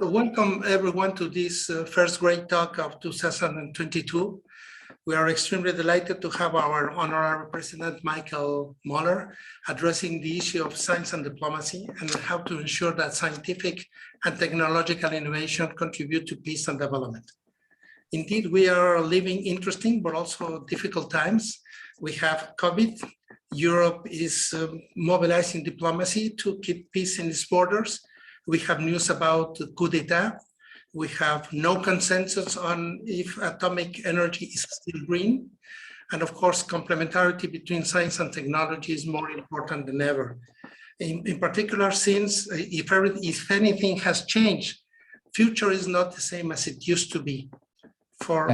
welcome everyone to this first Greytalk of 2022. We are extremely delighted to have our Honorary President, Michael Møller, addressing the issue of science and diplomacy and how to ensure that scientific and technological innovation contribute to peace and development. Indeed, we are living interesting but also difficult times. We have COVID. Europe is mobilizing diplomacy to keep peace in its borders. We have news about coup d'etat. We have no consensus on if atomic energy is still green. And of course, complementarity between science and technology is more important than ever. In particular, since if anything has changed, future is not the same as it used to be. For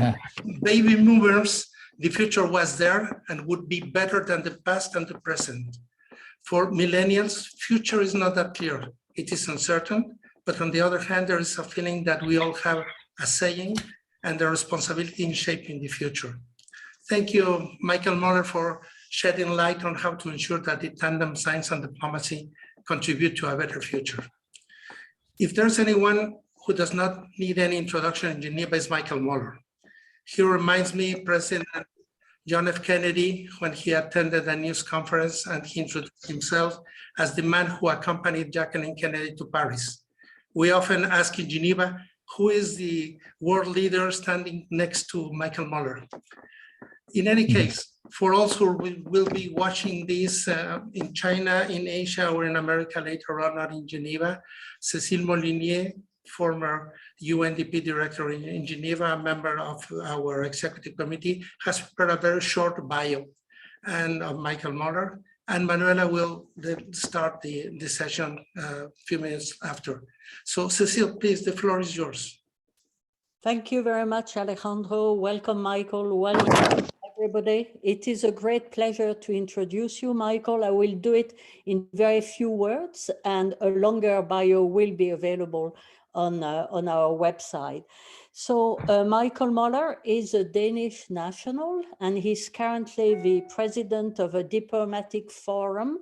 baby boomers, the future was there and would be better than the past and the present. For millennials, future is not that clear. It is uncertain, but on the other hand, there is a feeling that we all have a saying and a responsibility in shaping the future. Thank you, Michael Møller, for shedding light on how to ensure that the tandem science and diplomacy contribute to a better future. If there's anyone who does not need any introduction in Geneva, is Michael Møller. He reminds me President John F. Kennedy when he attended a news conference and he introduced himself as the man who accompanied Jacqueline Kennedy to Paris. We often ask in Geneva, who is the world leader standing next to Michael Møller? In any case, for all who will be watching this in China, in Asia, or in America later on, not in Geneva, Cécile Molinier, former UNDP director in Geneva, a member of our executive committee, has prepared a very short bio and of Michael Møller, and Manuela will start the session a few minutes after. So Cécile, please, the floor is yours. Thank you very much, Alejandro. Welcome, Michael. Welcome, everybody. It is a great pleasure to introduce you, Michael. I will do it in very few words, and a longer bio will be available on our website. So Michael Møller is a Danish national, and he's currently the president of a diplomatic forum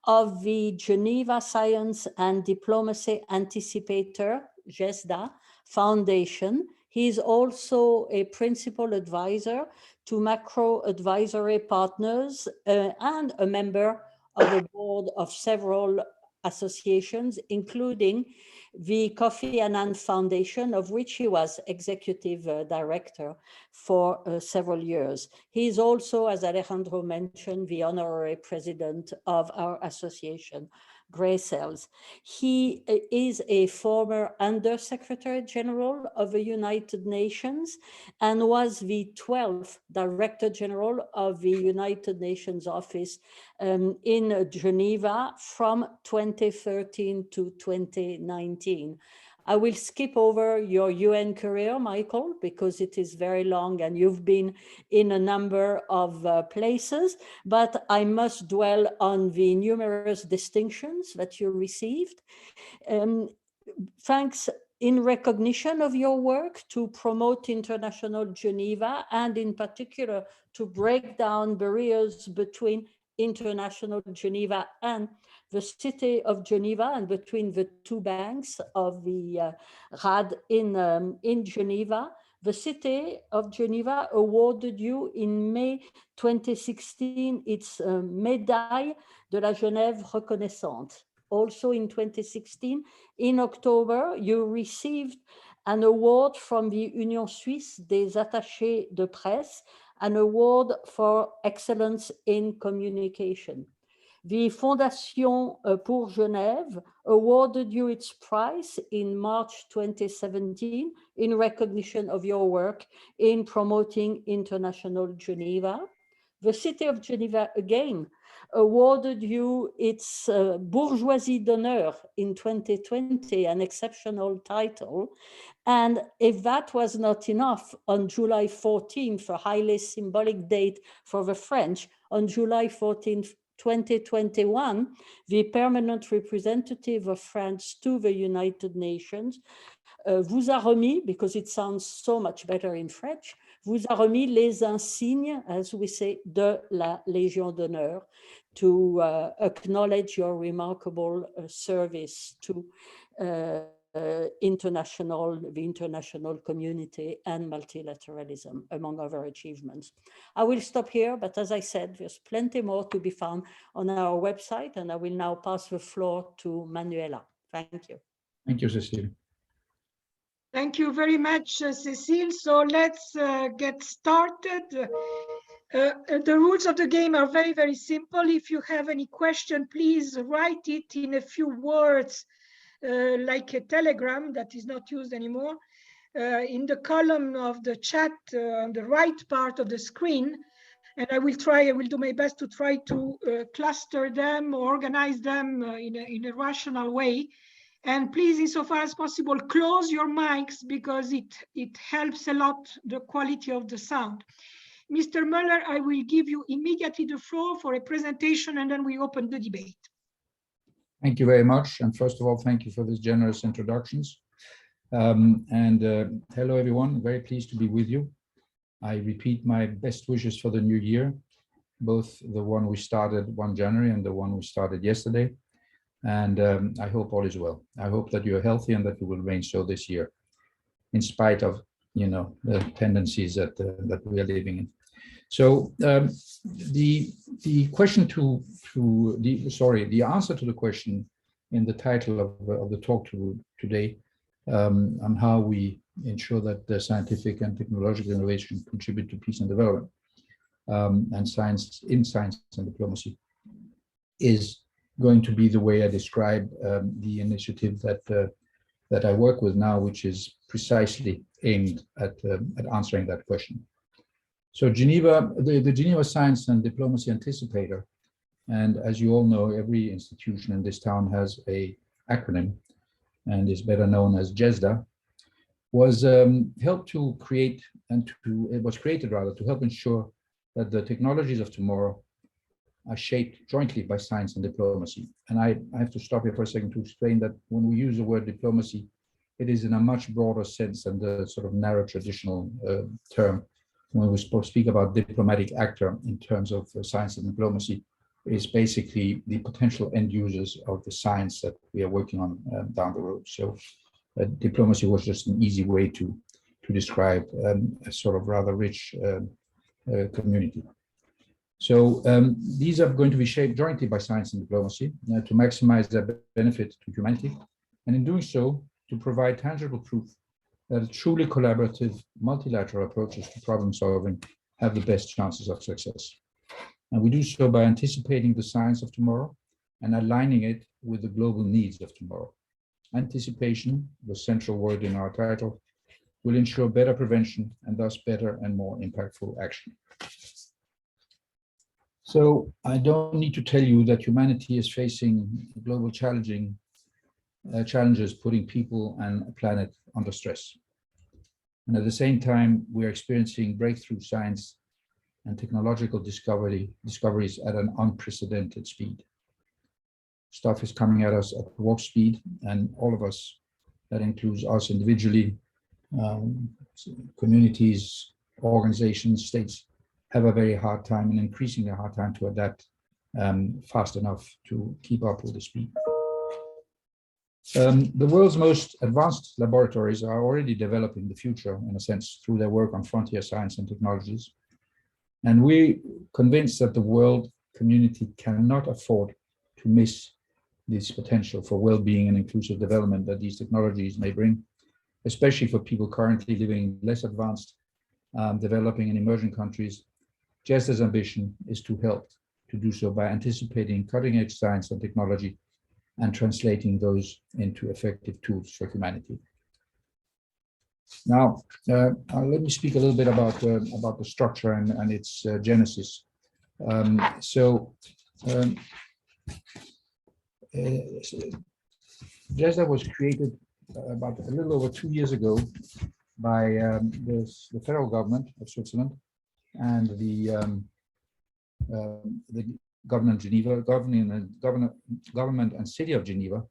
of the Geneva Science and Diplomacy Anticipator, GESDA, Foundation. He is also a principal advisor to macro advisory partners and a member of the board of several associations, including the Kofi Annan Foundation, of which he was executive director for several years. He is also, as Alejandro mentioned, the honorary president of our association, Greycells. He is a former Under-Secretary General of the United Nations and was the 12th Director General of the United Nations Office in Geneva from 2013 to 2019. I will skip over your UN career, Michael, because it is very long and you've been in a number of places, but I must dwell on the numerous distinctions that you received. Thanks in recognition of your work to promote International Geneva and in particular to break down barriers between International Geneva and the City of Geneva and between the two banks of the RAD in Geneva. The City of Geneva awarded you in May 2016 its Médaille Genève reconnaissante. Also in 2016, in October, you received an award from the Union Suisse des Attachés de Presse, an award for excellence in communication. The Fondation pour Genève awarded you its prize in March 2017 in recognition of your work in promoting International Geneva. The City of Geneva again awarded you its Bourgeoisie d'honneur in 2020, an exceptional title. And if that was not enough, on July 14th, a highly symbolic date for the French, on July 14th, 2021, the permanent representative of France to the United Nations vous a remis, because it sounds so much better in French, vous a remis les insignes, as we say, de la Légion d'honneur, to acknowledge your remarkable service to international community and multilateralism, among other achievements. I will stop here, but as I said, there's plenty more to be found on our website, and I will now pass the floor to Manuela. Thank you. Thank you, Cecile. Thank you very much, Cecile. So let's get started. The rules of the game are very, very simple. If you have any question, please write it in a few words, like a telegram that is not used anymore, in the column of the chat on the right part of the screen. And I will do my best to try to cluster them, or organize them in a rational way. And please, insofar as possible, close your mics, because it helps a lot the quality of the sound. Mr. Møller, I will give you immediately the floor for a presentation, and then we open the debate. Thank you very much. And first of all, thank you for these generous introductions. Hello, everyone. Very pleased to be with you. I repeat my best wishes for the new year, both the one we started 1 January and the one we started yesterday. And I hope all is well. I hope that you are healthy and that you will remain so this year, in spite of, you know, the tendencies that we are living in. So the answer to the question in the title of the talk today, on how we ensure that the scientific and technological innovation contribute to peace and development, and science and diplomacy, is going to be the way I describe the initiative that I work with now, which is precisely aimed at answering that question. So Geneva, the Geneva Science and Diplomacy Anticipator, and as you all know, every institution in this town has a acronym and is better known as GESDA, was helped to create it was created rather to help ensure that the technologies of tomorrow are shaped jointly by science and diplomacy. And I have to stop here for a second to explain that when we use the word diplomacy, it is in a much broader sense than the sort of narrow traditional term. When we speak about diplomatic actor in terms of science and diplomacy, is basically the potential end users of the science that we are working on down the road. So diplomacy was just an easy way to describe a sort of rather rich community. So these are going to be shaped jointly by science and diplomacy to maximize their benefit to humanity, and in doing so, to provide tangible proof that truly collaborative multilateral approaches to problem solving have the best chances of success. And we do so by anticipating the science of tomorrow and aligning it with the global needs of tomorrow. Anticipation, the central word in our title, will ensure better prevention and thus better and more impactful action. So I don't need to tell you that humanity is facing global challenges putting people and planet under stress. And at the same time, we are experiencing breakthrough science and technological discoveries at an unprecedented speed. Stuff is coming at us at warp speed, and all of us, that includes us individually, communities, organizations, states, have a very hard time, an increasingly hard time to adapt fast enough to keep up with the speed. The world's most advanced laboratories are already developing the future, in a sense, through their work on frontier science and technologies. And we're convinced that the world community cannot afford to miss this potential for well-being and inclusive development that these technologies may bring, especially for people currently living in less advanced, developing and emerging countries. GESDA's ambition is to help to do so by anticipating cutting-edge science and technology and translating those into effective tools for humanity. Now, let me speak a little bit about the structure and its genesis. GESDA was created about a little over 2 years ago by the federal government of Switzerland and the government Geneva, government and City of Geneva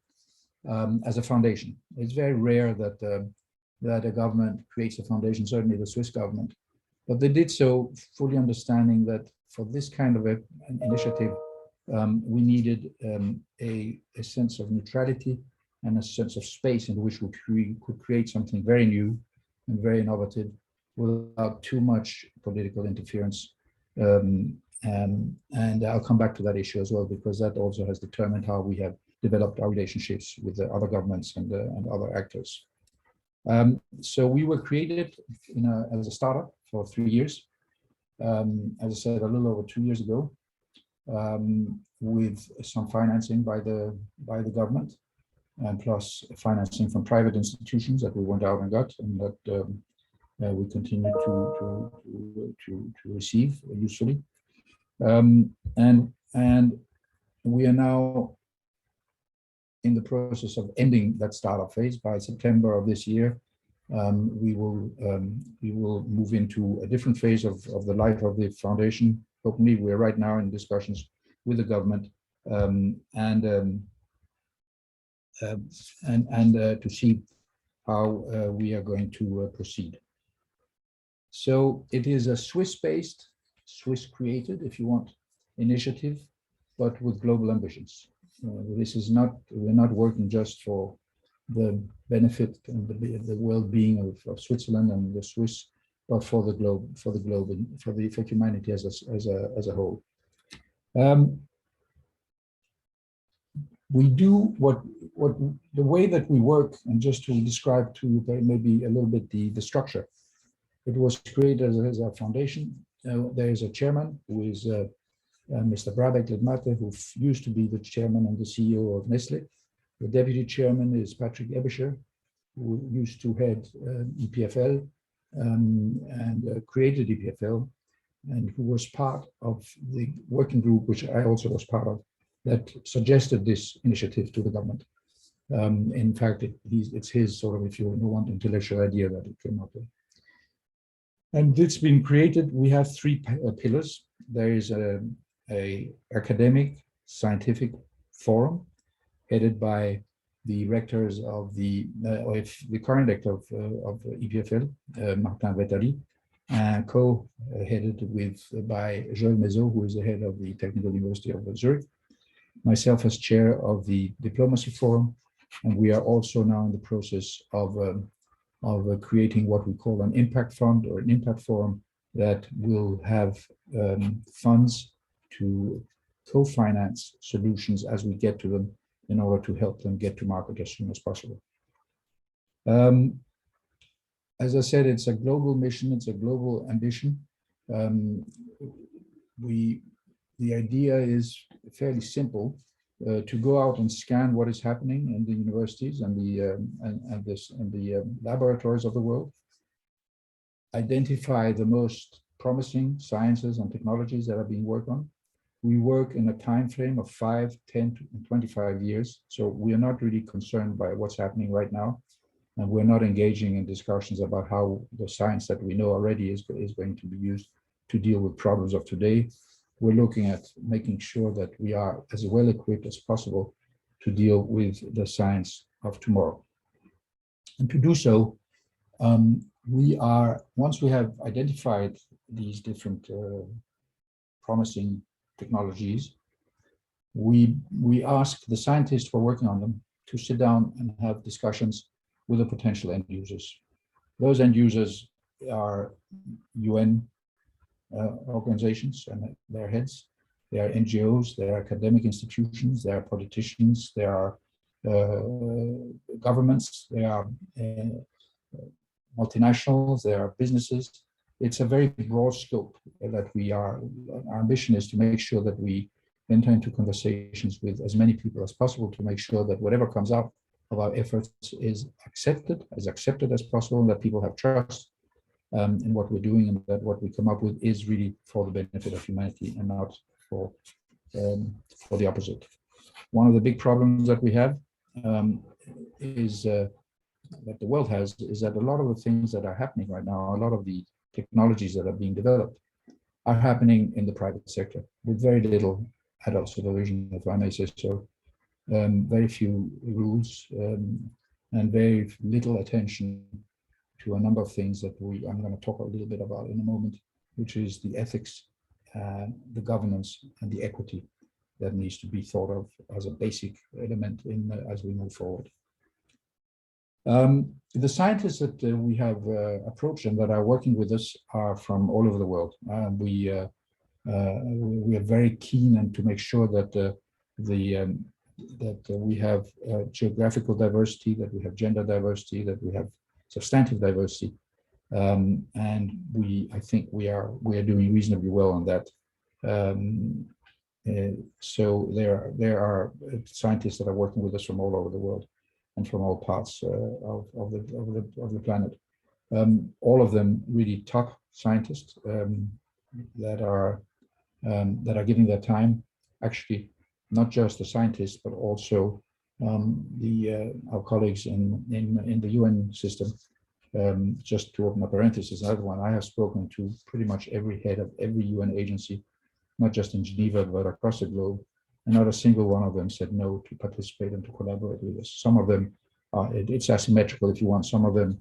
as a foundation. It's very rare that a government creates a foundation, certainly the Swiss government, but they did so fully understanding that for this kind of an initiative, we needed a sense of neutrality and a sense of space in which we could create something very new and very innovative without too much political interference. And I'll come back to that issue as well, because that also has determined how we have developed our relationships with the other governments and other actors. So we were created as a startup for 3 years. As I said, a little over 2 years ago, with some financing by the government, and plus financing from private institutions that we went out and got, and that we continue to receive usefully. And we are now in the process of ending that startup phase. By September of this year, we will move into a different phase of the life of the foundation. Hopefully, we're right now in discussions with the government to see how we are going to proceed. So it is a Swiss-based, Swiss-created, if you want, initiative, but with global ambitions. This is not, we're not working just for the benefit and the well-being of Switzerland and the Swiss, but for the globe, and for humanity as a whole. We do what the way that we work, and just to describe to you maybe a little bit the structure. It was created as a foundation. There is a chairman who is Mr. Brabeck Ledmate, who used to be the chairman and the CEO of Nestlé. The deputy chairman is Patrick Ebescher, who used to head EPFL and created EPFL, and who was part of the working group, which I also was part of, that suggested this initiative to the government. In fact, it's his sort of, if you want, intellectual idea that it came up with. And it's been created. We have three pillars. There is a academic scientific forum headed by the rectors of the current rector of EPFL, Martin Vettali, and co-headed by Joël Mézot, who is the head of the Technical University of Zurich. Myself as chair of the diplomacy forum, and we are also now in the process of creating what we call an impact fund or an impact forum that will have funds to co-finance solutions as we get to them in order to help them get to market as soon as possible. As I said, it's a global mission, it's a global ambition. The idea is fairly simple, to go out and scan what is happening in the universities and the laboratories of the world, identify the most promising sciences and technologies that are being worked on. We work in a time frame of 5, 10, and 25 years, so we are not really concerned by what's happening right now, and we're not engaging in discussions about how the science that we know already is going to be used to deal with problems of today. We're looking at making sure that we are as well equipped as possible to deal with the science of tomorrow. And to do so, once we have identified these different promising technologies, we ask the scientists who are working on them to sit down and have discussions with the potential end users. Those end users are UN organizations and their heads. They are NGOs, they are academic institutions, they are politicians, they are governments, they are multinationals, they are businesses. It's a very broad scope that our ambition is to make sure that we enter into conversations with as many people as possible to make sure that whatever comes out of our efforts is accepted as possible, and that people have trust in what we're doing, and that what we come up with is really for the benefit of humanity and not for the opposite. One of the big problems that we have is that the world has, is that a lot of the things that are happening right now, a lot of the technologies that are being developed are happening in the private sector with very little adult supervision, if I may say so, very few rules, and very little attention to a number of things that I'm going to talk a little bit about in a moment, which is the ethics, the governance, and the equity that needs to be thought of as a basic element as we move forward. The scientists that we have approached and that are working with us are from all over the world. We are very keen and to make sure that we have geographical diversity, that we have gender diversity, that we have substantive diversity, and I think we are doing reasonably well on that. So there are scientists that are working with us from all over the world and from all parts of the planet. All of them really top scientists that are giving their time, actually not just the scientists but also our colleagues in the UN system. Just to open a parenthesis, another one, I have spoken to pretty much every head of every UN agency, not just in Geneva but across the globe, and not a single one of them said no to participate and to collaborate with us. Some of them, it's asymmetrical if you want, some of them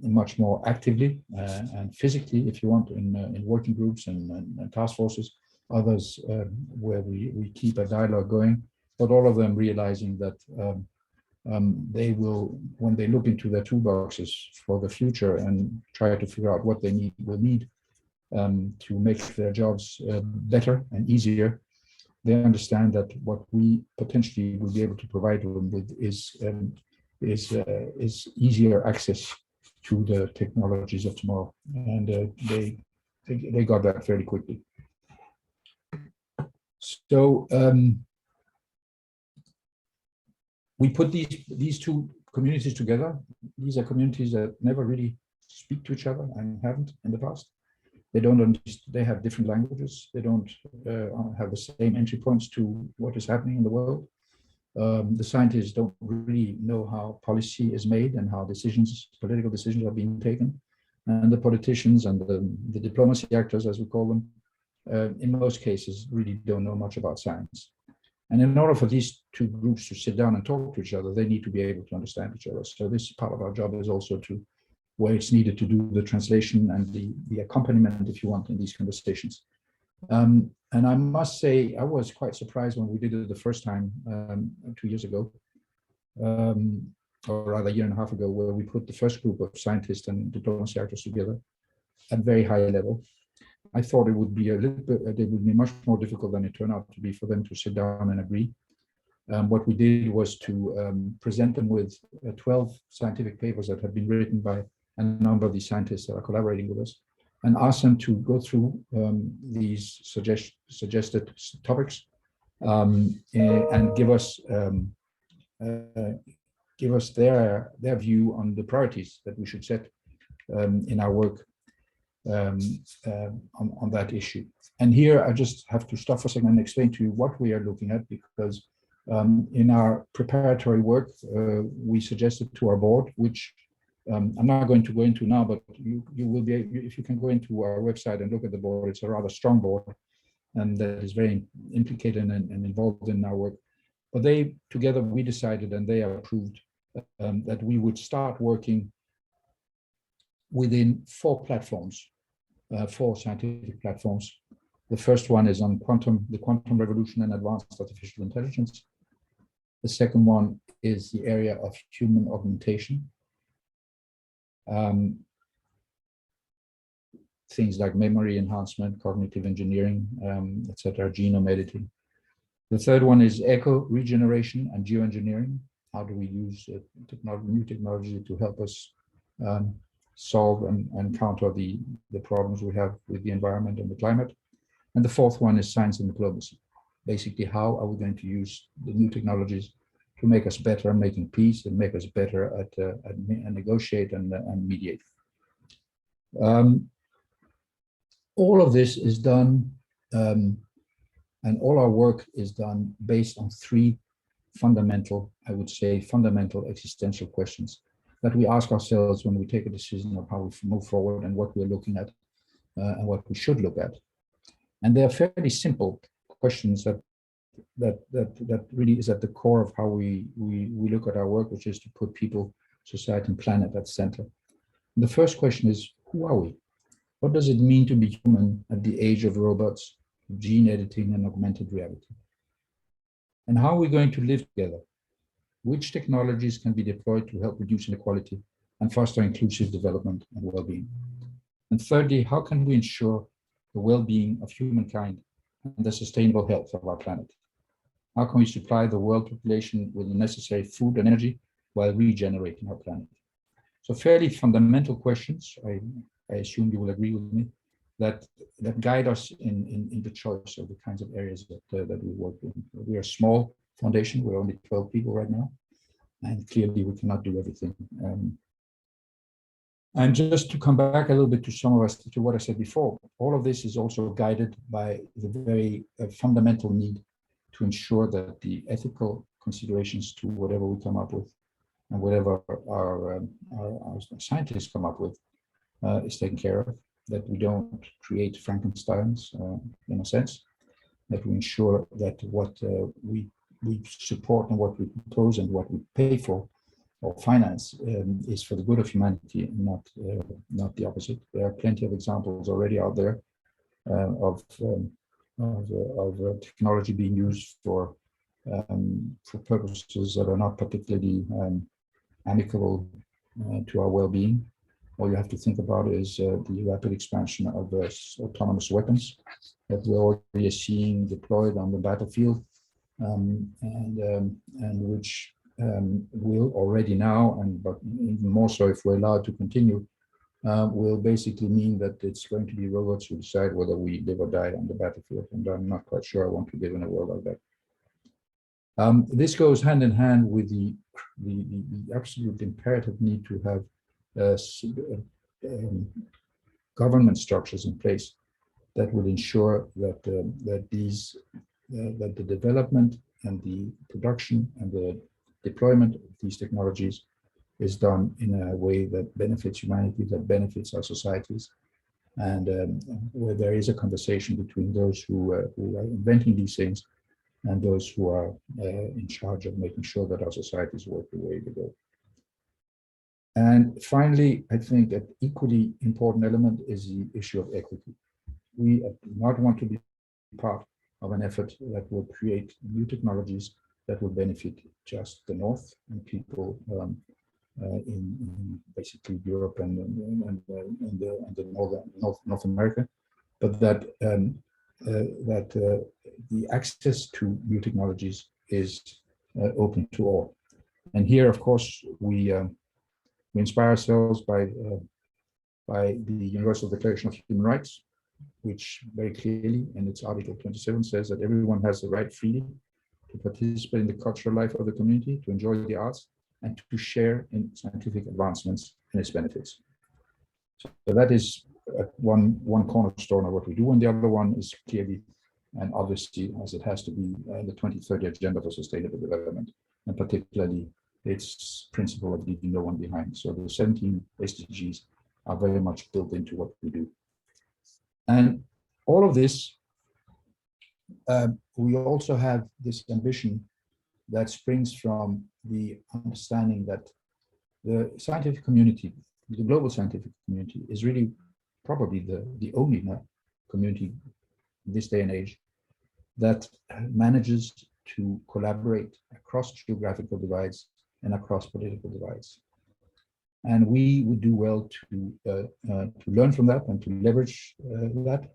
much more actively and physically if you want in working groups and task forces, others where we keep a dialogue going, but all of them realizing that they will, when they look into their toolboxes for the future and try to figure out what they will need to make their jobs better and easier, they understand that what we potentially will be able to provide them with is easier access to the technologies of tomorrow, and they got that fairly quickly. So we put these two communities together. These are communities that never really speak to each other and haven't in the past. They don't understand, they have different languages. They don't have the same entry points to what is happening in the world. The scientists don't really know how policy is made and how political decisions are being taken. And the politicians and the diplomacy actors, as we call them, in most cases really don't know much about science. And in order for these two groups to sit down and talk to each other, they need to be able to understand each other. So this part of our job is also to, where it's needed, to do the translation and the accompaniment, if you want, in these conversations. And I must say, I was quite surprised when we did it the first time 2 years ago, or rather a year and a half ago, where we put the first group of scientists and diplomacy actors together at very high level. I thought it would be much more difficult than it turned out to be for them to sit down and agree. What we did was to present them with 12 scientific papers that have been written by a number of these scientists that are collaborating with us, and ask them to go through these suggested topics and give us their view on the priorities that we should set in our work on that issue. And here I just have to stop for a second and explain to you what we are looking at, because in our preparatory work we suggested to our board, which I'm not going to go into now, but you will be, if you can go into our website and look at the board, it's a rather strong board and that is very implicated and involved in our work. But they, together, we decided and they approved that we would start working within 4 platforms, 4 scientific platforms. The first one is on the quantum revolution and advanced artificial intelligence. The second one is the area of human augmentation. Things like memory enhancement, cognitive engineering, etc., genome editing. The third one is eco-regeneration and geoengineering. How do we use new technology to help us solve and counter the problems we have with the environment and the climate? And the fourth one is science and diplomacy. Basically, how are we going to use the new technologies to make us better at making peace and make us better at negotiate and mediate. All of this is done, and all our work is done based on 3 fundamental, I would say, fundamental existential questions that we ask ourselves when we take a decision of how we move forward and what we're looking at and what we should look at. And they're fairly simple questions that really is at the core of how we look at our work, which is to put people, society, and planet at the center. And the first question is, who are we? What does it mean to be human at the age of robots, gene editing, and augmented reality? And how are we going to live together? which technologies can be deployed to help reduce inequality and foster inclusive development and well-being. And thirdly, how can we ensure the well-being of humankind and the sustainable health of our planet? How can we supply the world population with the necessary food and energy while regenerating our planet? So fairly fundamental questions, I assume you will agree with me, that guide us in the choice of the kinds of areas that we work in. We are a small foundation, we're only 12 people right now, and clearly we cannot do everything. And just to come back a little bit to what I said before, all of this is also guided by the very fundamental need to ensure that the ethical considerations to whatever we come up with and whatever our scientists come up with is taken care of, that we don't create Frankensteins in a sense, that we ensure that what we support and what we propose and what we pay for or finance is for the good of humanity, not the opposite. There are plenty of examples already out there of technology being used for purposes that are not particularly amicable to our well-being. All you have to think about is the rapid expansion of autonomous weapons that we're already seeing deployed on the battlefield, and which will already now, but even more so if we're allowed to continue, will basically mean that it's going to be robots who decide whether we live or die on the battlefield, and I'm not quite sure I want to live in a world like that. This goes hand in hand with the absolute imperative need to have government structures in place that would ensure that the development and the production and the deployment of these technologies is done in a way that benefits humanity, that benefits our societies, and where there is a conversation between those who are inventing these things and those who are in charge of making sure that our societies work the way they go. And finally, I think an equally important element is the issue of equity. We do not want to be part of an effort that will create new technologies that will benefit just the North and people in basically Europe and North America, but that the access to new technologies is open to all. And here, of course, we inspire ourselves by the Universal Declaration of Human Rights, which very clearly in its Article 27 says that everyone has the right freely to participate in the cultural life of the community, to enjoy the arts, and to share in scientific advancements and its benefits. So that is one cornerstone of what we do, and the other one is clearly and obviously, as it has to be, the 2030 Agenda for Sustainable Development, and particularly its principle of leaving no one behind. So the 17 SDGs are very much built into what we do. And all of this, we also have this ambition that springs from the understanding that the scientific community, the global scientific community, is really probably the only community in this day and age that manages to collaborate across geographical divides and across political divides. And we would do well to learn from that and to leverage that.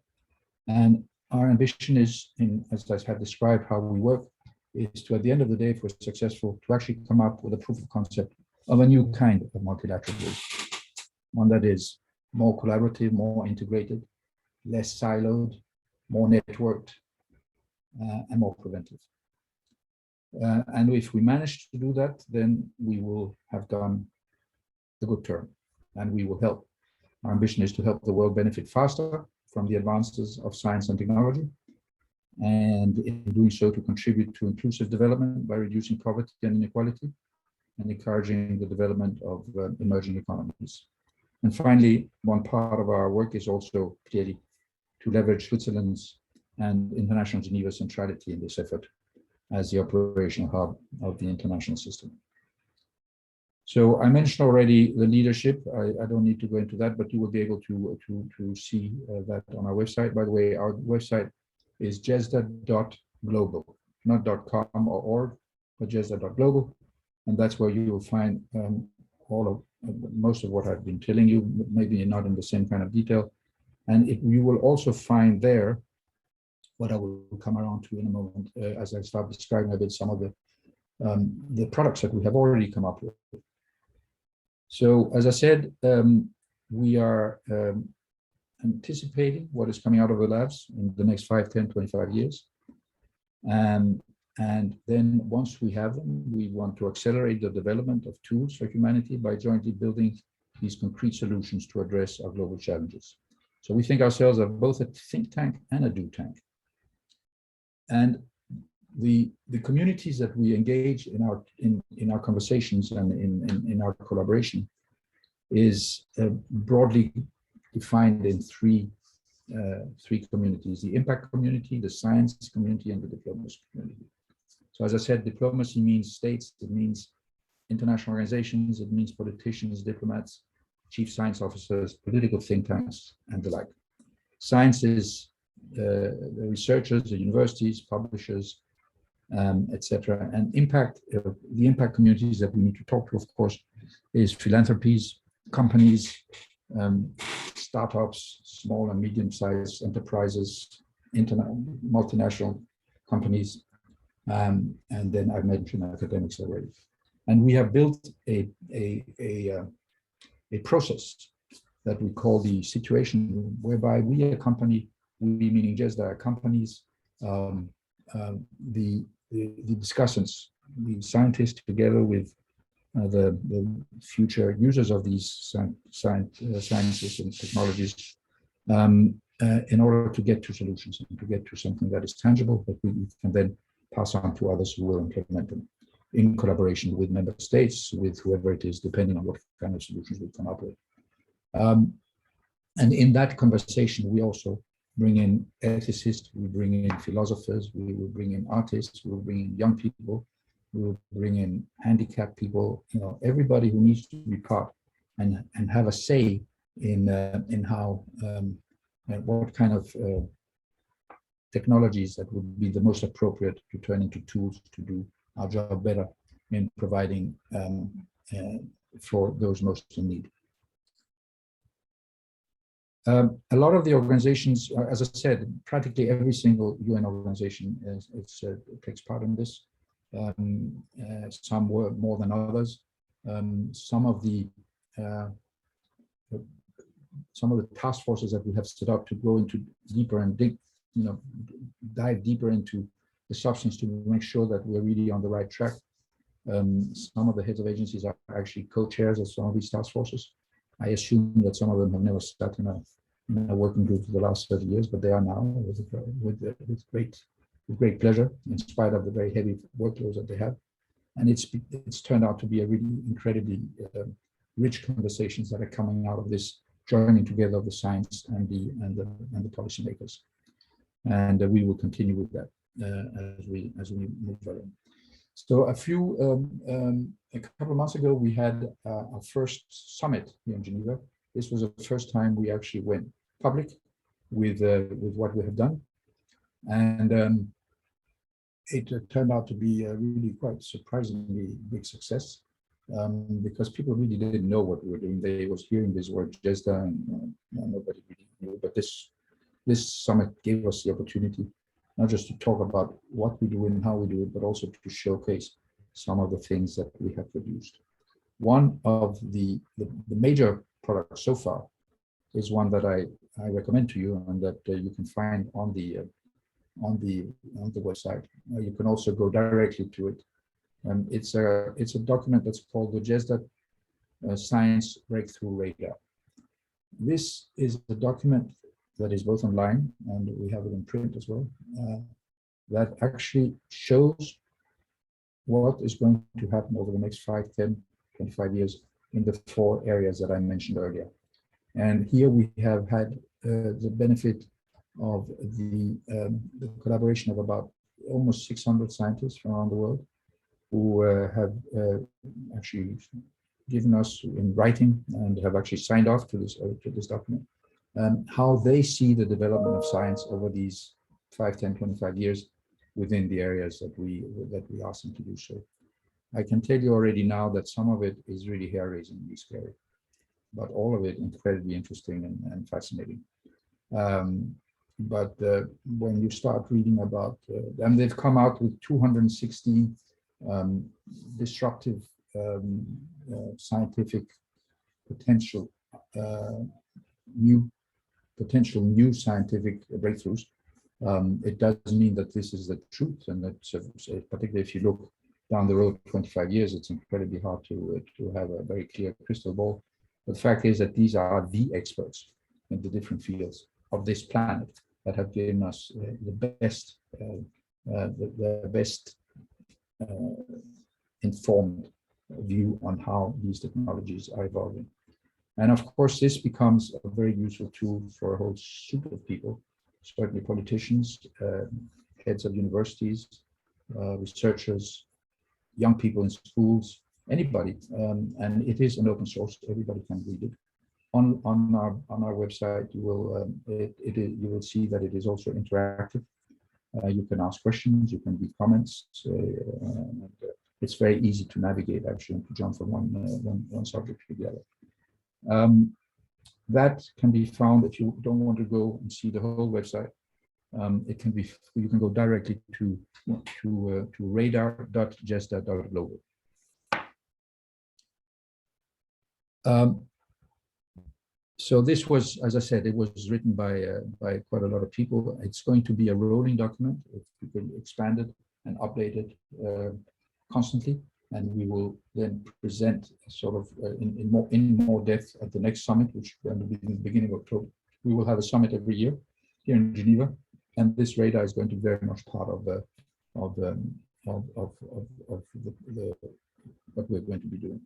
And our ambition is, as I have described how we work, is to, at the end of the day, if we're successful, to actually come up with a proof of concept of a new kind of multilateralism, one that is more collaborative, more integrated, less siloed, more networked, and more preventive. And if we manage to do that, then we will have done the good turn, and we will help. Our ambition is to help the world benefit faster from the advances of science and technology, and in doing so to contribute to inclusive development by reducing poverty and inequality and encouraging the development of emerging economies. And finally, one part of our work is also clearly to leverage Switzerland's and International Geneva centrality in this effort as the operational hub of the international system. So I mentioned already the leadership. I don't need to go into that, but you will be able to see that on our website. By the way, our website is jesda.global, not .com or org, but jesda.global. And that's where you will find most of what I've been telling you, maybe not in the same kind of detail. And you will also find there, what I will come around to in a moment, as I start describing a bit some of the products that we have already come up with. So, as I said, we are anticipating what is coming out of the labs in the next 5, 10, 25 years. And then once we have them, we want to accelerate the development of tools for humanity by jointly building these concrete solutions to address our global challenges. So we think ourselves are both a think tank and a do tank. And the communities that we engage in our conversations and in our collaboration is broadly defined in three communities: the impact community, the science community, and the diplomacy community. So as I said, diplomacy means states, it means international organizations, it means politicians, diplomats, chief science officers, political think tanks, and the like. Science is the researchers, the universities, publishers, etc. And impact, the impact communities that we need to talk to, of course, is philanthropies, companies, startups, small and medium-sized enterprises, multinational companies, and then I've mentioned academics already. And we have built a process that we call the situation room, whereby we accompany, we meaning JESDA, accompanies the discussants, the scientists, together with the future users of these sciences and technologies, in order to get to solutions and to get to something that is tangible that we can then pass on to others who will implement them in collaboration with member states, with whoever it is, depending on what kind of solutions we come up with. And in that conversation, we also bring in ethicists, we bring in philosophers, we will bring in artists, we will bring in young people, we will bring in handicapped people, everybody who needs to be part and have a say in how what kind of technologies that would be the most appropriate to turn into tools to do our job better in providing for those most in need. A lot of the organizations, as I said, practically every single UN organization takes part in this. Some were more than others. Some of the task forces that we have set up to go into deeper and dive deeper into the substance to make sure that we're really on the right track. Some of the heads of agencies are actually co-chairs of some of these task forces. I assume that some of them have never sat in a working group for the last 30 years, but they are now with great pleasure, in spite of the very heavy workloads that they have. And it's turned out to be a really incredibly rich conversations that are coming out of this joining together of the science and the policymakers. And we will continue with that as we move forward. So a couple of months ago, we had our first summit here in Geneva. This was the first time we actually went public with what we have done. And it turned out to be a really quite surprisingly big success, because people really didn't know what we were doing. They was hearing this word JESDA and nobody really knew. But this summit gave us the opportunity not just to talk about what we do and how we do it, but also to showcase some of the things that we have produced. One of the major products so far is one that I recommend to you, and that you can find on the website. You can also go directly to it. It's a document that's called the JESDA Science Breakthrough Radar. This is a document that is both online and we have it in print as well, that actually shows what is going to happen over the next 5, 10, 25 years in the 4 areas that I mentioned earlier. And here we have had the benefit of the collaboration of about almost 600 scientists from around the world who have actually given us in writing and have actually signed off to this document, how they see the development of science over these 5, 10, 25 years within the areas that we asked them to do so. I can tell you already now that some of it is really hair-raisingly scary, but all of it incredibly interesting and fascinating. But when you start reading about, and they've come out with 216 disruptive scientific potential, new scientific breakthroughs. It doesn't mean that this is the truth, and that's particularly if you look down the road 25 years, it's incredibly hard to have a very clear crystal ball. But the fact is that these are the experts in the different fields of this planet that have given us the best informed view on how these technologies are evolving. And of course, this becomes a very useful tool for a whole soup of people, certainly politicians, heads of universities, researchers, young people in schools, anybody. And it is an open source; everybody can read it. On our website, you will see that it is also interactive. You can ask questions, you can leave comments. It's very easy to navigate, actually, and to jump from one subject to the other. That can be found if you don't want to go and see the whole website. You can go directly to radar.gesta.global. So this was, as I said, it was written by quite a lot of people. It's going to be a rolling document. It's been expanded and updated constantly, and we will then present sort of in more depth at the next summit, which will be in the beginning of October. We will have a summit every year here in Geneva, and this radar is going to be very much part of what we're going to be doing.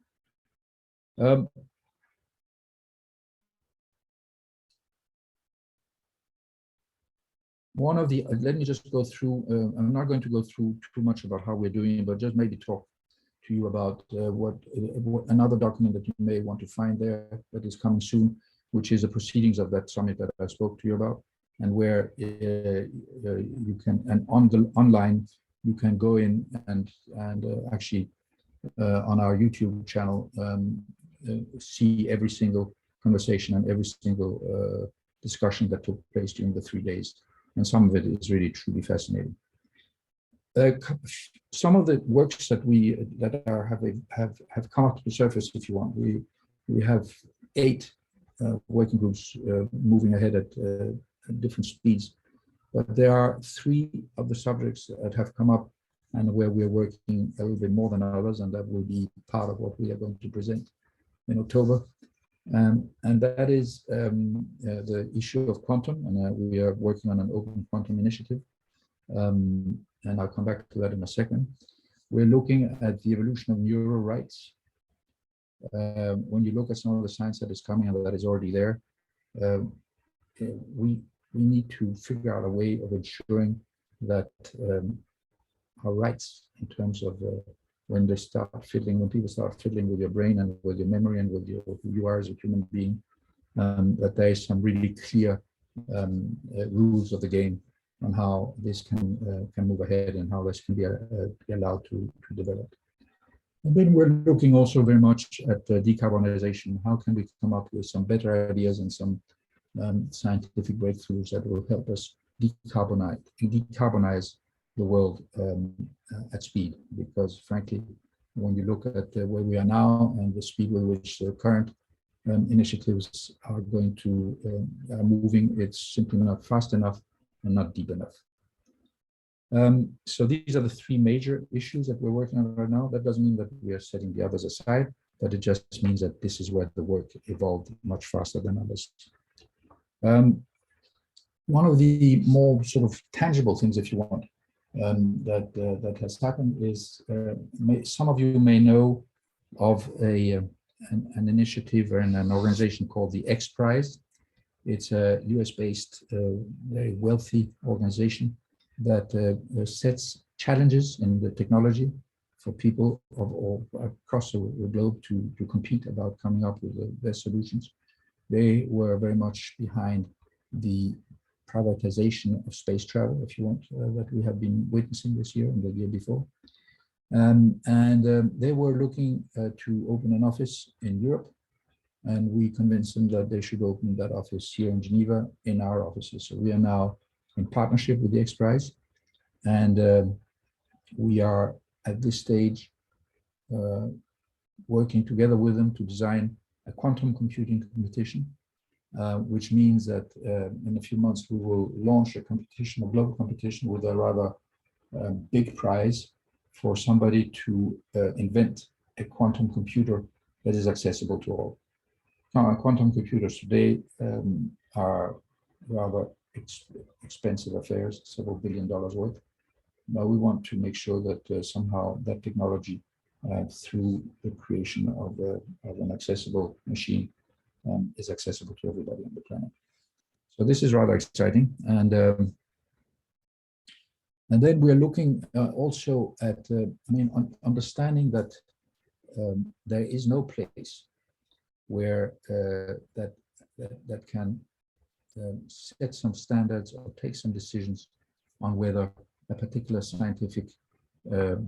Let me just go through, I'm not going to go through too much about how we're doing, but just maybe talk to you about what another document that you may want to find there that is coming soon, which is the proceedings of that summit that I spoke to you about, and where you can, and online, you can go in and actually on our YouTube channel, see every single conversation and every single discussion that took place during the 3 days. And some of it is really truly fascinating. Some of the works that have come up to the surface, if you want, we have 8 working groups moving ahead at different speeds, but there are 3 of the subjects that have come up and where we are working a little bit more than others, and that will be part of what we are going to present in October. And that is the issue of quantum, and we are working on an open quantum initiative, and I'll come back to that in a second. We're looking at the evolution of neural rights. When you look at some of the science that is coming and that is already there, we need to figure out a way of ensuring that our rights in terms of when people start fiddling with your brain and with your memory and with who you are as a human being, that there is some really clear rules of the game on how this can move ahead and how this can be allowed to develop. And then we're looking also very much at decarbonization. How can we come up with some better ideas and some scientific breakthroughs that will help us decarbonize the world at speed? Because frankly, when you look at where we are now and the speed with which the current initiatives are going to are moving, it's simply not fast enough and not deep enough. So these are the 3 major issues that we're working on right now. That doesn't mean that we are setting the others aside, but it just means that this is where the work evolved much faster than others. One of the more sort of tangible things, if you want, that has happened is some of you may know of an initiative and an organization called the Xprize. It's a US-based, very wealthy organization that sets challenges in the technology for people across the globe to compete about coming up with the best solutions. They were very much behind the privatization of space travel, if you want, that we have been witnessing this year and the year before. They were looking to open an office in Europe, and we convinced them that they should open that office here in Geneva in our offices. So we are now in partnership with the Xprize, and we are at this stage working together with them to design a quantum computing competition, which means that in a few months we will launch a competition, a global competition, with a rather big prize for somebody to invent a quantum computer that is accessible to all. Now, quantum computers today are rather expensive affairs, several $1 billion worth. Now we want to make sure that somehow that technology, through the creation of an accessible machine, is accessible to everybody on the planet. So this is rather exciting, and then we are looking also at, understanding that there is no place where that can set some standards or take some decisions on whether a particular scientific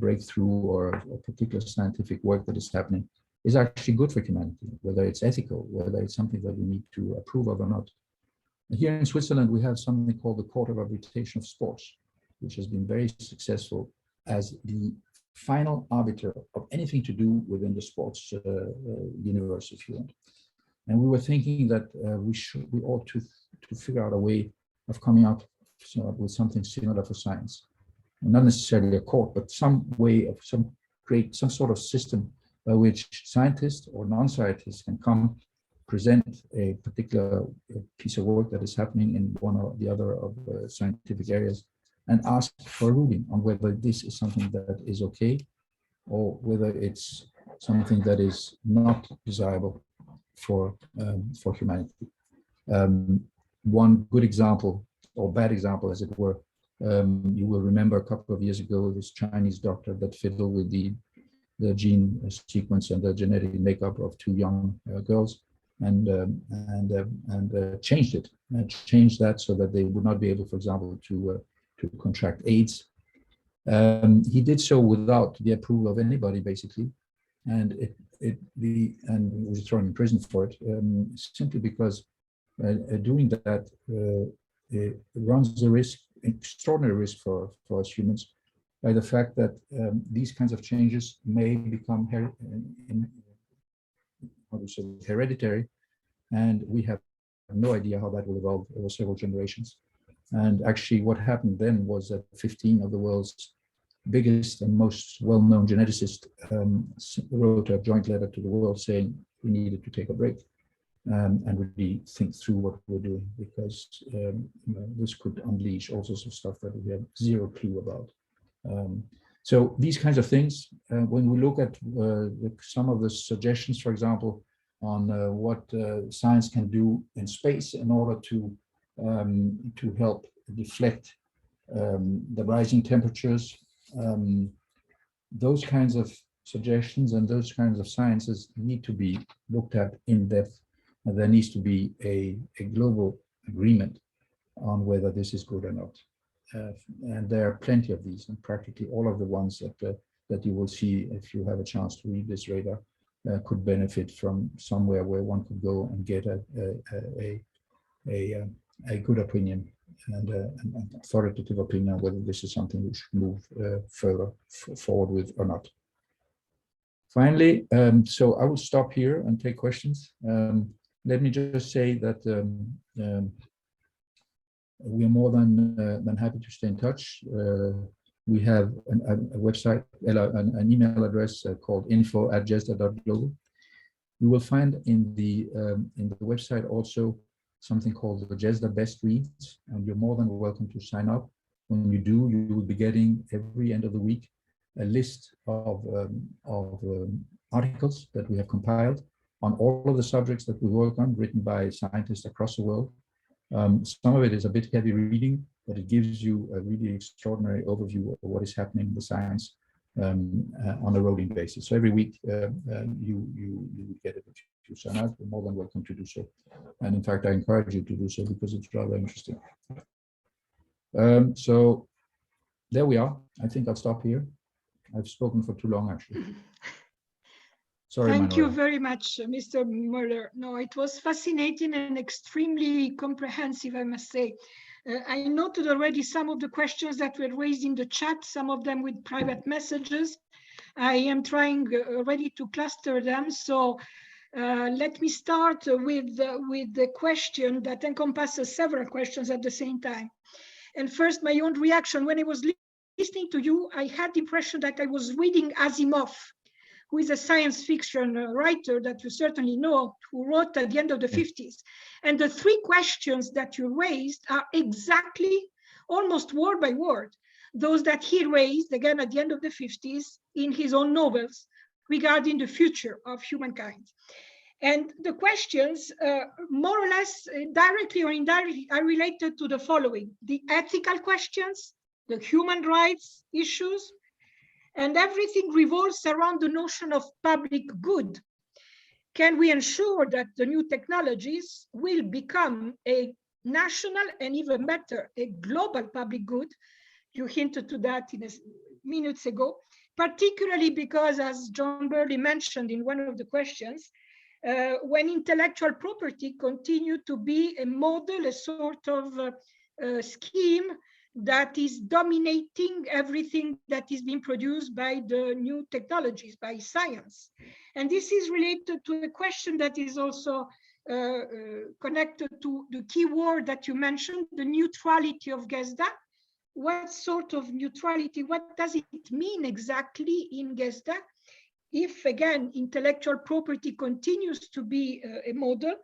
breakthrough or a particular scientific work that is happening is actually good for humanity, whether it's ethical, whether it's something that we need to approve of or not. Here in Switzerland, we have something called the Court of Arbitration of Sports, which has been very successful as the final arbiter of anything to do within the sports universe, if you want. And we were thinking that we ought to figure out a way of coming up with something similar for science. Not necessarily a court, but some way of create some sort of system by which scientists or non-scientists can come, present a particular piece of work that is happening in one or the other of the scientific areas, and ask for a ruling on whether this is something that is okay, or whether it's something that is not desirable for humanity. One good example, or bad example as it were, you will remember a couple of years ago, this Chinese doctor that fiddled with the gene sequence and the genetic makeup of 2 young girls, and changed it, changed that so that they would not be able, for example, to contract AIDS. He did so without the approval of anybody, basically, and he was thrown in prison for it, simply because doing that it runs the risk, extraordinary risk for us humans, by the fact that these kinds of changes may become hereditary, and we have no idea how that will evolve over several generations. And actually what happened then was that 15 of the world's biggest and most well-known geneticists wrote a joint letter to the world saying we needed to take a break and really think through what we're doing, because this could unleash all sorts of stuff that we have zero clue about. So these kinds of things, when we look at some of the suggestions, for example, on what science can do in space in order to help deflect the rising temperatures, those kinds of suggestions and those kinds of sciences need to be looked at in depth, and there needs to be a global agreement on whether this is good or not. And there are plenty of these, and practically all of the ones that you will see if you have a chance to read this radar could benefit from somewhere where one could go and get a good opinion and an authoritative opinion on whether this is something we should move further forward with or not. Finally, so I will stop here and take questions. Let me just say that we are more than happy to stay in touch. We have a website, an email address called info@gesda.global. You will find in the website also something called the GESDA Best Reads, and you're more than welcome to sign up. When you do, you will be getting every end of the week a list of articles that we have compiled on all of the subjects that we work on, written by scientists across the world. Some of it is a bit heavy reading, but it gives you a really extraordinary overview of what is happening in the science on a rolling basis. So every week you get it. If you sign up, you're more than welcome to do so. And in fact, I encourage you to do so because it's rather interesting. So there we are. I think I'll stop here. I've spoken for too long, actually. Sorry, Thank you Manuela. very much, Mr. Møller. No, it was fascinating and extremely comprehensive, I must say. I noted already some of the questions that were raised in the chat, some of them with private messages. I am trying already to cluster them. So let me start with the question that encompasses several questions at the same time. And first, my own reaction. When I was listening to you, I had the impression that I was reading Asimov, who is a science fiction writer that you certainly know, who wrote at the end of the 50s. And the three questions that you raised are exactly, almost word by word, those that he raised, again, at the end of the 50s in his own novels regarding the future of humankind. And the questions, more or less, directly or indirectly, are related to the following: the ethical questions, the human rights issues, and everything revolves around the notion of public good. Can we ensure that the new technologies will become a national and even better, a global public good? You hinted to that minutes ago, particularly because, as John Burley mentioned in one of the questions, when intellectual property continued to be a model, a sort of scheme that is dominating everything that is being produced by the new technologies, by science. And this is related to a question that is also connected to the key word that you mentioned, the neutrality of GESDA. What sort of neutrality, what does it mean exactly in GESDA? If, again, intellectual property continues to be a model,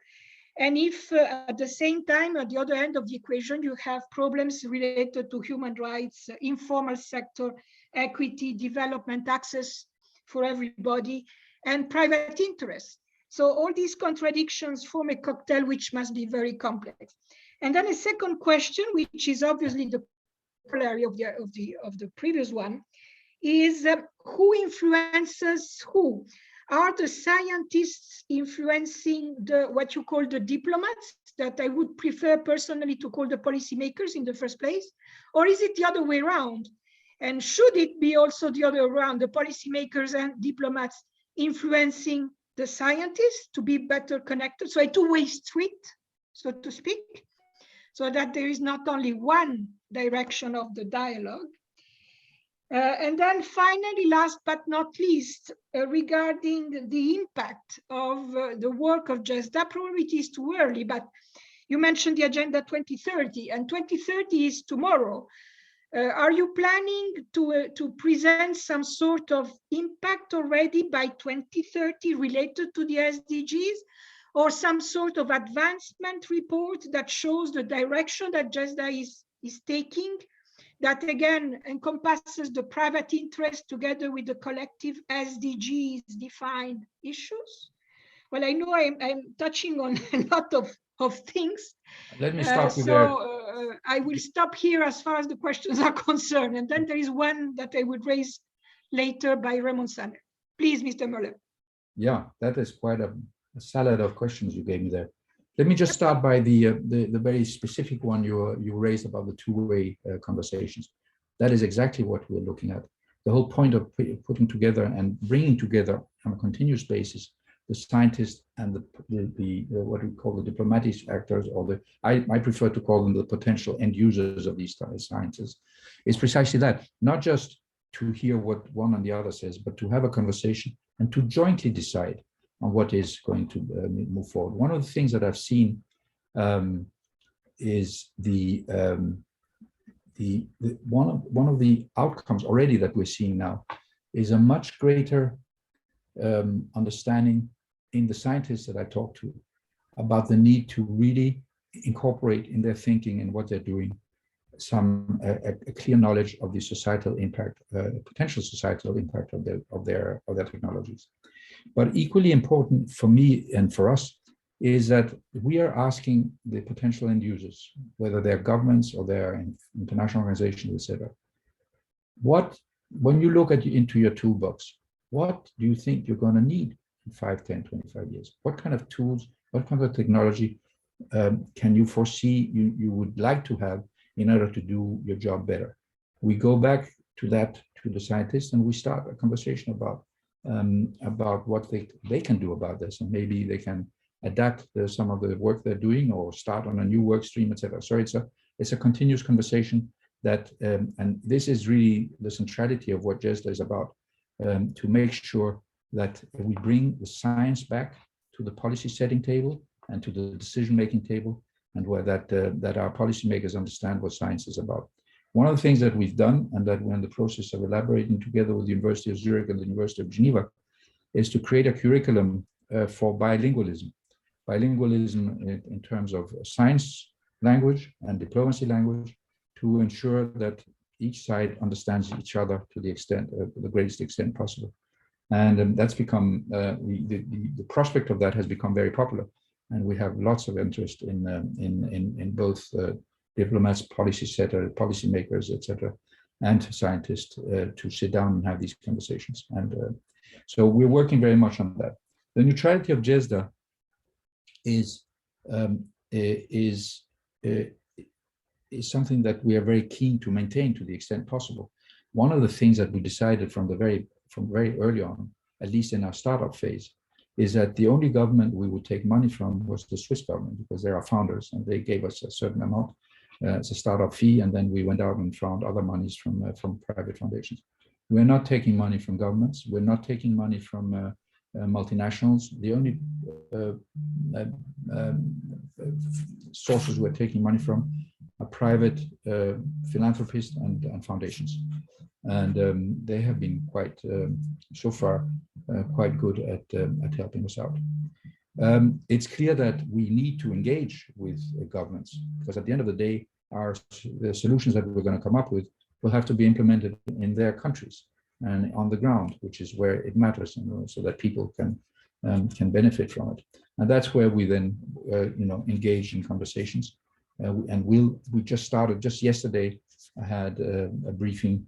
and if at the same time, at the other end of the equation, you have problems related to human rights, informal sector, equity, development, access for everybody, and private interests. So all these contradictions form a cocktail which must be very complex. And then a second question, which is obviously the corollary of the previous one, is who influences who? Are the scientists influencing what you call the diplomats, that I would prefer personally to call the policymakers in the first place? Or is it the other way around? And should it be also the other way around, the policymakers and diplomats influencing the scientists to be better connected? So a two-way street, so to speak, so that there is not only one direction of the dialogue. And then finally, last but not least, regarding the impact of the work of GESDA, probably it is too early, but you mentioned the Agenda 2030, and 2030 is tomorrow. Are you planning to present some sort of impact already by 2030 related to the SDGs, or some sort of advancement report that shows the direction that GESDA is taking, that again encompasses the private interest together with the collective SDGs defined issues? Well, I know I'm touching on a lot of things. Let me stop you there. I will stop here as far as the questions are concerned. And then there is one that I would raise later by Raymond Sanner. Please, Mr. Møller. Yeah, that is quite a salad of questions you gave me there. Let me just start by the very specific one you raised about the two-way conversations. That is exactly what we're looking at. The whole point of putting together and bringing together on a continuous basis the scientists and the what we call the diplomatic actors, or I prefer to call them the potential end users of these sciences, is precisely that. Not just to hear what one and the other says, but to have a conversation and to jointly decide on what is going to move forward. One of the things that I've seen is one of the outcomes already that we're seeing now is a much greater understanding in the scientists that I talk to about the need to really incorporate in their thinking and what they're doing a clear knowledge of the societal impact, potential societal impact of their technologies. But equally important for me and for us is that we are asking the potential end users, whether they're governments or they're international organizations, etc. When you look into your toolbox, what do you think you're going to need in 5, 10, 25 years? What kind of tools, what kind of technology can you foresee you would like to have in order to do your job better? We go back to that to the scientists, and we start a conversation about what they can do about this, and maybe they can adapt some of the work they're doing or start on a new work stream, etc. So it's a continuous conversation that, and this is really the centrality of what GESDA is about, to make sure that we bring the science back to the policy setting table and to the decision-making table, and where that our policymakers understand what science is about. One of the things that we've done, and that we're in the process of elaborating together with the University of Zurich and the University of Geneva, is to create a curriculum for bilingualism. Bilingualism in terms of science language and diplomacy language, to ensure that each side understands each other to the extent, the greatest extent possible. And that's become, the prospect of that has become very popular. And we have lots of interest in both diplomats, policy setters, policymakers, etc., and scientists to sit down and have these conversations. And so we're working very much on that. The neutrality of GESDA is something that we are very keen to maintain to the extent possible. One of the things that we decided from very early on, at least in our startup phase, is that the only government we would take money from was the Swiss government, because they're our founders and they gave us a certain amount as a startup fee, and then we went out and found other monies from private foundations. We're not taking money from governments. We're not taking money from multinationals. The only sources we're taking money from are private philanthropists and foundations. And they have been quite, so far, quite good at helping us out. It's clear that we need to engage with governments, because at the end of the day, the solutions that we're going to come up with will have to be implemented in their countries and on the ground, which is where it matters, so that people can benefit from it. And that's where we then, engage in conversations. And we just started, just yesterday, I had a briefing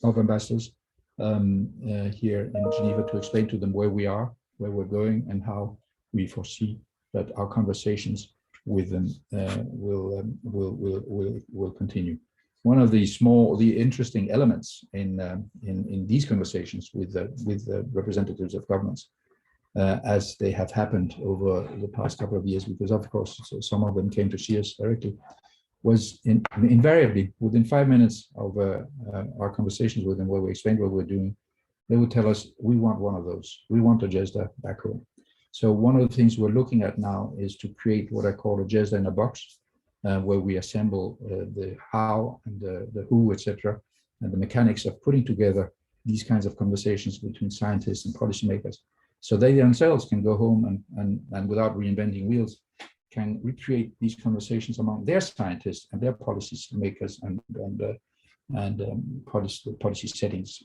of ambassadors here in Geneva to explain to them where we are, where we're going, and how we foresee that our conversations with them will continue. One of the interesting elements in these conversations with the representatives of governments, as they have happened over the past couple of years, because of course some of them came to see us directly, was invariably within 5 minutes of our conversations with them, where we explained what we're doing, they would tell us, we want one of those. We want a GESDA back home. So one of the things we're looking at now is to create what I call a GESDA in a box, where we assemble the how and the who, etc., and the mechanics of putting together these kinds of conversations between scientists and policymakers, so they themselves can go home and without reinventing wheels, can recreate these conversations among their scientists and their policymakers and policy settings.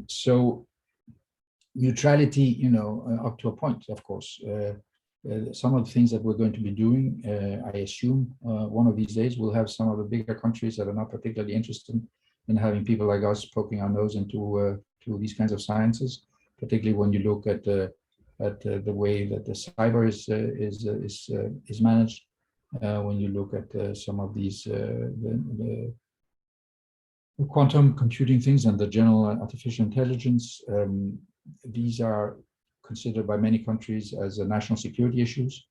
So neutrality, up to a point, of course. Some of the things that we're going to be doing, I assume one of these days we'll have some of the bigger countries that are not particularly interested in having people like us poking our nose into to these kinds of sciences, particularly when you look at the way that the cyber is managed. When you look at some of these the quantum computing things and the general artificial intelligence, these are considered by many countries as national security issues.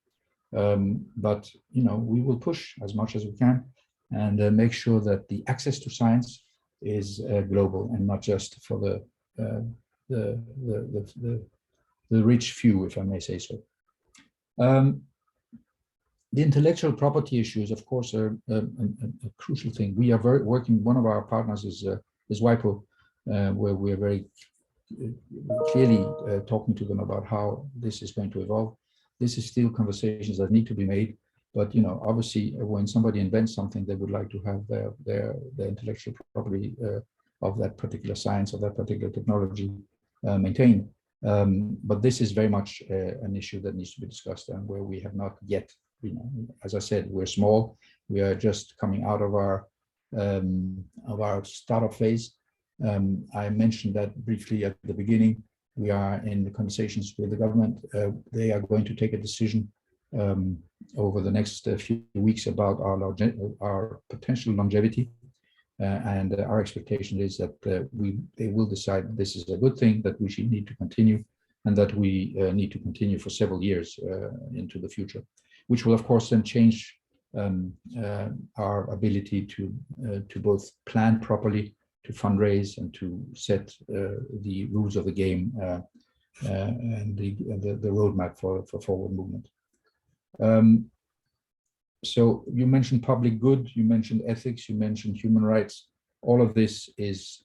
But we will push as much as we can and make sure that the access to science is global and not just for the rich few, if I may say so. The intellectual property issues, of course, are a crucial thing. We are working. One of our partners is WIPO, where we are very clearly talking to them about how this is going to evolve. This is still conversations that need to be made, but obviously, when somebody invents something, they would like to have their intellectual property of that particular science or that particular technology maintained. But this is very much an issue that needs to be discussed, and where we have not yet, as I said, we're small. We are just coming out of our startup phase. I mentioned that briefly at the beginning. We are in the conversations with the government. They are going to take a decision over the next few weeks about our potential longevity. and our expectation is that they will decide this is a good thing, that we should need to continue, and that we need to continue for several years into the future, which will of course then change our ability to both plan properly, to fundraise, and to set the rules of the game and the roadmap for forward movement. So you mentioned public good, you mentioned ethics, you mentioned human rights. All of this is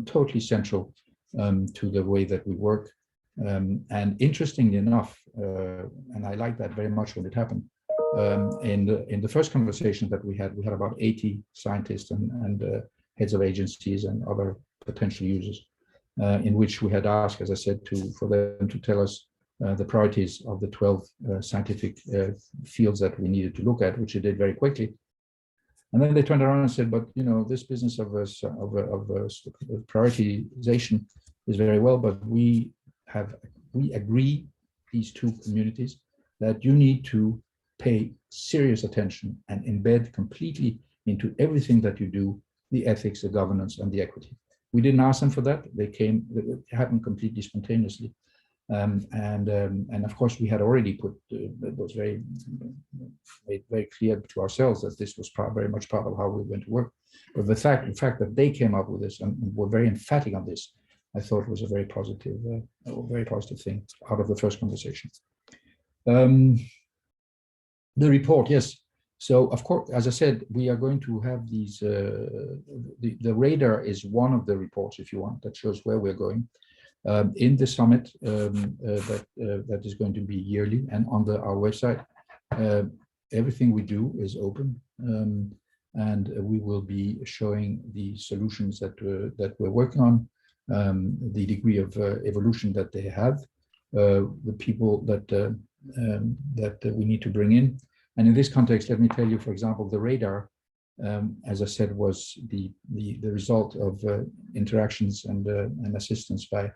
totally central to the way that we work. And interestingly enough, and I like that very much when it happened, in the first conversation that we had about 80 scientists and heads of agencies and other potential users, in which we had asked, as I said, for them to tell us the priorities of the 12 scientific fields that we needed to look at, which they did very quickly. And then they turned around and said, but you know, this business of prioritization is very well, but we agree, these two communities, that you need to pay serious attention and embed completely into everything that you do the ethics, the governance, and the equity. We didn't ask them for that. It happened completely spontaneously. And of course, we had already it was made very clear to ourselves that this was very much part of how we were going to work. But the fact that they came up with this and were very emphatic on this, I thought was a very positive thing out of the first conversation. The report, yes. So of course, as I said, we are going to have these. The radar is one of the reports, if you want, that shows where we're going. In the summit that is going to be yearly, and on our website, everything we do is open, and we will be showing the solutions that we're working on, the degree of evolution that they have, the people that we need to bring in. And in this context, let me tell you, for example, the radar, as I said, was the result of interactions and assistance by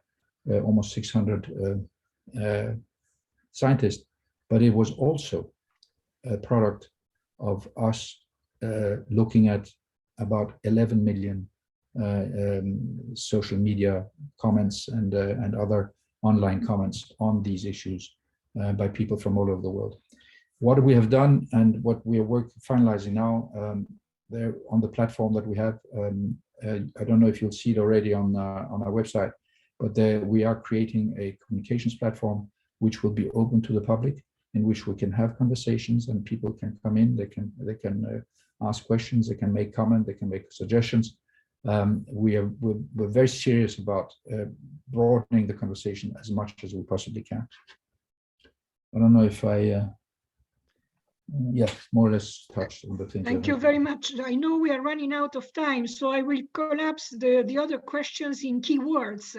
almost 600 scientists, but it was also a product of us looking at about 11 million social media comments and other online comments on these issues by people from all over the world. What we have done and what we are finalizing now, there on the platform that we have, I don't know if you'll see it already on our website, but we are creating a communications platform which will be open to the public, in which we can have conversations and people can come in, they can ask questions, they can make comment, they can make suggestions. We're very serious about broadening the conversation as much as we possibly can. I don't know if I more or less touched on the things. Thank you very much. I know we are running out of time, so I will collapse the other questions in keywords.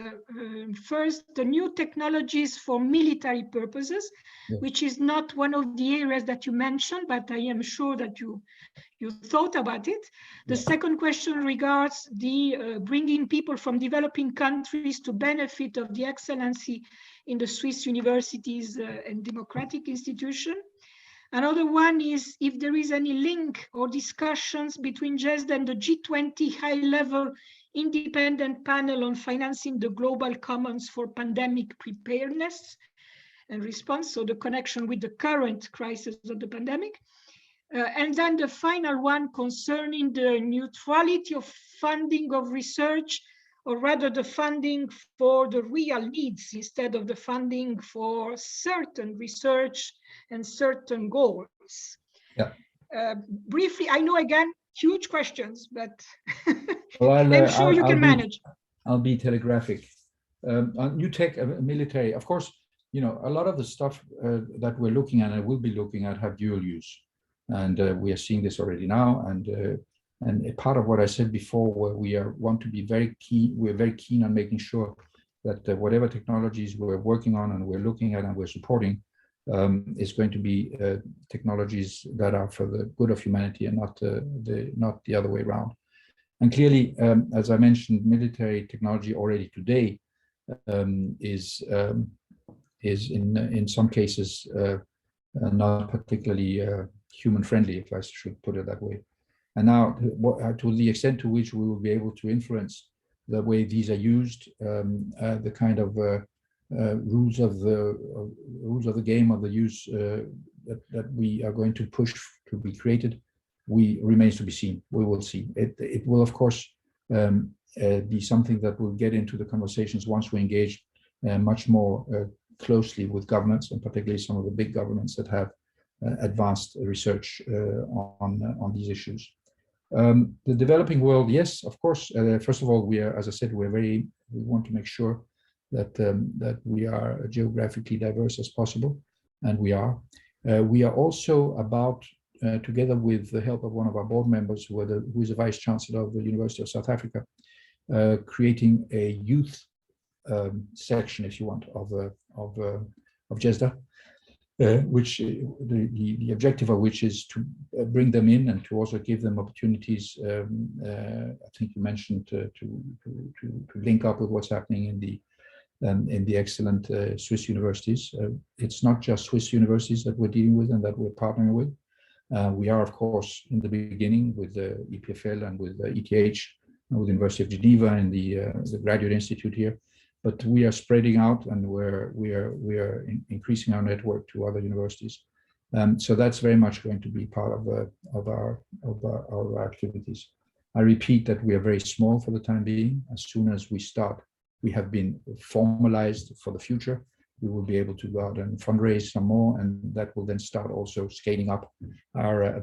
First, the new technologies for military purposes, yes, which is not one of the areas that you mentioned, but I am sure that you thought about it. The yes, second question regards the bringing people from developing countries to benefit of the excellency in the Swiss universities and democratic institution. Another one is if there is any link or discussions between GESD and the G20 high-level independent panel on financing the global commons for pandemic preparedness and response, so the connection with the current crisis of the pandemic. And then the final one concerning the neutrality of funding of research, or rather the funding for the real needs instead of the funding for certain research and certain goals. Yeah. Briefly, I know again, huge questions, but well, I'm sure you can manage. I'll be telegraphic. On new tech, military, of course, you know, a lot of the stuff that we're looking at and will be looking at have dual use. And we are seeing this already now. And a part of what I said before, where want to be very keen, we're very keen on making sure that whatever technologies we're working on and we're looking at and we're supporting is going to be technologies that are for the good of humanity and not the other way around. And clearly, as I mentioned, military technology already today is in some cases not particularly human friendly, if I should put it that way. And now, to the extent to which we will be able to influence the way these are used, the kind of rules of the game, of the use that we are going to push to be created, remains to be seen. We will see. It will, of course, be something that will get into the conversations once we engage much more closely with governments, and particularly some of the big governments that have advanced research on these issues. The developing world, yes, of course. First of all, we are, as I said, we want to make sure that we are geographically diverse as possible, and we are. We are also about, together with the help of one of our board members, who is a vice chancellor of the University of South Africa, creating a youth section, if you want, of GESDA, which the objective of which is to bring them in and to also give them opportunities. I think you mentioned to link up with what's happening in the excellent Swiss universities. It's not just Swiss universities that we're dealing with and that we're partnering with. We are, of course, in the beginning with the EPFL and with the ETH, and with the University of Geneva and the Graduate Institute here. But we are spreading out, and we are increasing our network to other universities. So that's very much going to be part of our activities. I repeat that we are very small for the time being. As soon as we have been formalized for the future, we will be able to go out and fundraise some more, and that will then start also scaling up our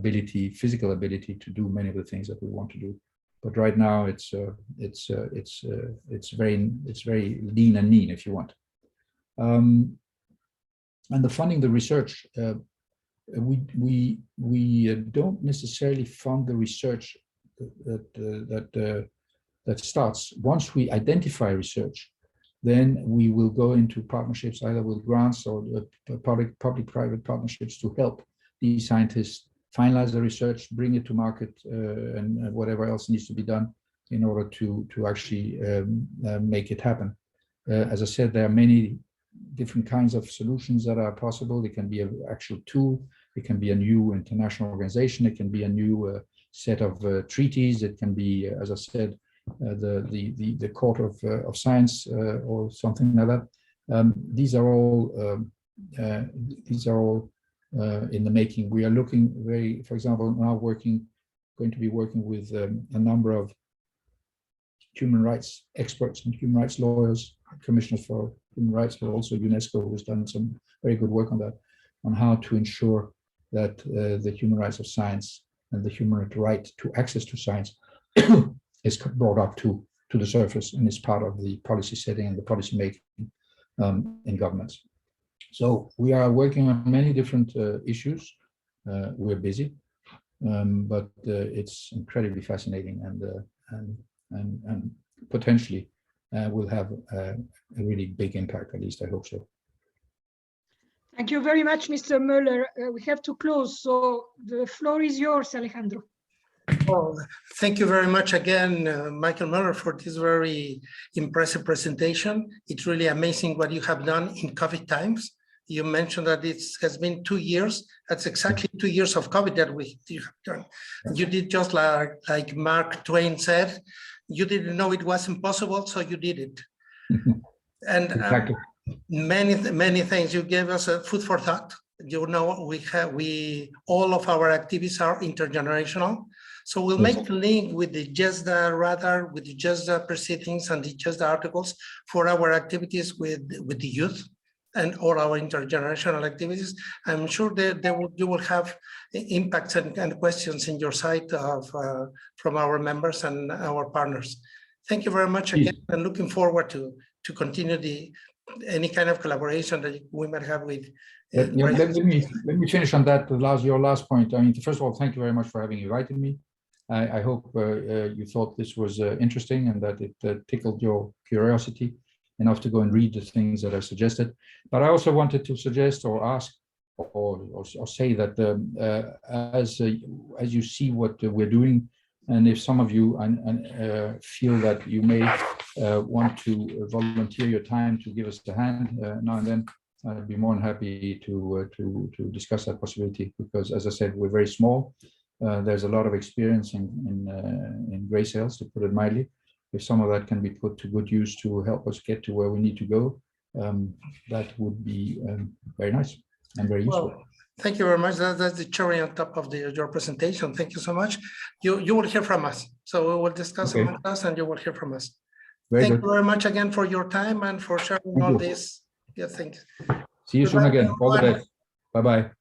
physical ability to do many of the things that we want to do. But right now, it's very lean and mean, if you want. And the funding the research, we don't necessarily fund the research that starts. Once we identify research, then we will go into partnerships, either with grants or public-private partnerships, to help these scientists finalize the research, bring it to market, and whatever else needs to be done in order to actually make it happen. As I said, there are many different kinds of solutions that are possible. It can be an actual tool. It can be a new international organization. It can be a new set of treaties. It can be, as I said, the Court of Science or something like that. These are all in the making. We are looking for example, now going to be working with a number of human rights experts and human rights lawyers, commissioners for human rights, but also UNESCO, who has done some very good work on that, on how to ensure that the human rights of science and the human right to access to science is brought up to the surface and is part of the policy setting and the policy making in governments. So we are working on many different issues. We're busy, but it's incredibly fascinating, and potentially will have a really big impact. At least I hope so. Thank you very much, Mr. Møller. We have to close, so the floor is yours, Alejandro. Well, thank you very much again, Michael Møller, for this very impressive presentation. It's really amazing what you have done in COVID times. You mentioned that it has been 2 years. That's exactly 2 years of COVID that you have done. You did just like Mark Twain said, you didn't know it was impossible, so you did it. And Exactly. Many things. You gave us food for thought. You know, all of our activities are intergenerational. So we'll make the link with the GESDA radar, with the GESDA proceedings and the GESDA articles for our activities with the youth and all our intergenerational activities. I'm sure that you will have impacts and questions in your site from our members and our partners. Thank you very much again, and looking forward to continue any kind of collaboration that we might have with. Let me finish on that. Your last point. I mean, first of all, thank you very much for having invited me. I hope you thought this was interesting and that it tickled your curiosity enough to go and read the things that I suggested. But I also wanted to suggest or ask or say that as you see what we're doing, and if some of you feel that you may want to volunteer your time to give us a hand now and then, I'd be more than happy to discuss that possibility, because as I said, we're very small. There's a lot of experience in Greycells, to put it mildly. If some of that can be put to good use to help us get to where we need to go, that would be very nice and very useful. Well, thank you very much. That's the cherry on top of your presentation. Thank you so much. You will hear from us. So we will discuss among us and you will hear from us. Thank you very much again for your time and for sharing all this. Yeah, thanks. See you soon again. All the best. Bye-bye.